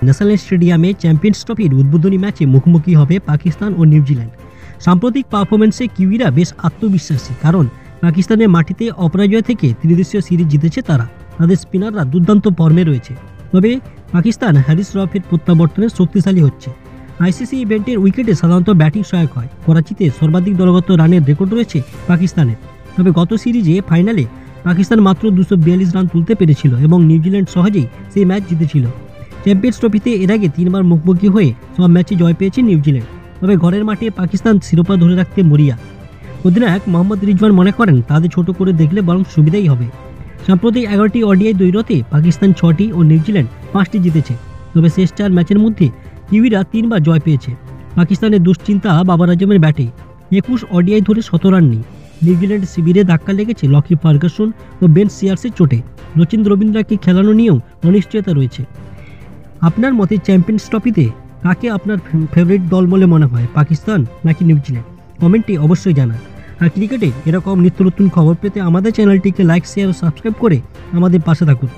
National স্টেডিয়ামে champions ট্রফির উদ্বোধনী ম্যাচে মুখোমুখি হবে পাকিস্তান ও নিউজিল্যান্ড। সাম্প্রতিক পারফরমেন্সে কিউইরা বেশ আত্মবিশ্বাসী, কারণ পাকিস্তানের মাটিতে অপরাজয় থেকে ত্রিদেশীয় সিরিজ জিতেছে তারা। তাদের স্পিনাররা দুর্দান্ত ফর্মে রয়েছে। তবে পাকিস্তান হ্যারিস রফের প্রত্যাবর্তনে শক্তিশালী হচ্ছে। আইসিসি ইভেন্টের উইকেটে সাধারণত ব্যাটিং সহায়ক হয়। করাচিতে সর্বাধিক দলগত রানের রেকর্ড রয়েছে পাকিস্তানের। তবে গত সিরিজে ফাইনালে পাকিস্তান মাত্র 242 রান তুলতে পেরেছিল এবং নিউজিল্যান্ড সহজেই সেই ম্যাচ জিতেছিল। চ্যাম্পিয়ন্স ট্রফিতে এর আগে 3 বার মুখোমুখি হয়ে সব ম্যাচে জয় পেয়েছে নিউজিল্যান্ড। তবে ঘরের মাঠে পাকিস্তান শিরোপা ধরে রাখতে মরিয়া। অধিনায়ক মোহাম্মদ রিজওয়ান মনে করেন তাদের ছোট করে দেখলে বরং সুবিধাই হবে। সাম্প্রতিক 11টি ওডিআই দৈরতে পাকিস্তান 6টি ও নিউজিল্যান্ড 5টি জিতেছে। তবে শেষ 4 ম্যাচের মধ্যে কিউইরা 3 বার জয় পেয়েছে। পাকিস্তানের দুশ্চিন্তা বাবর আজমের ব্যাটে 21 ওডিআই ধরে 17 রান নেই। নিউজিল্যান্ড শিবিরে ধাক্কা লেগেছে লকি ফার্গাসন ও বেন সিয়ার্সের চোটে। রচিন রবীন্দ্রকে খেলানো নিয়েও অনিশ্চয়তা রয়েছে। আপনার মতে চ্যাম্পিয়ন্স ট্রফিতে কাকে আপনার ফেভারিট দল বলে মনে হয়, পাকিস্তান নাকি নিউজিল্যান্ড? কমেন্টে অবশ্যই জানান। আর ক্রিকেটে এরকম নিত্য নতুন খবর পেতে আমাদের চ্যানেলটিকে লাইক, শেয়ার ও সাবস্ক্রাইব করে আমাদের পাশে থাকুন।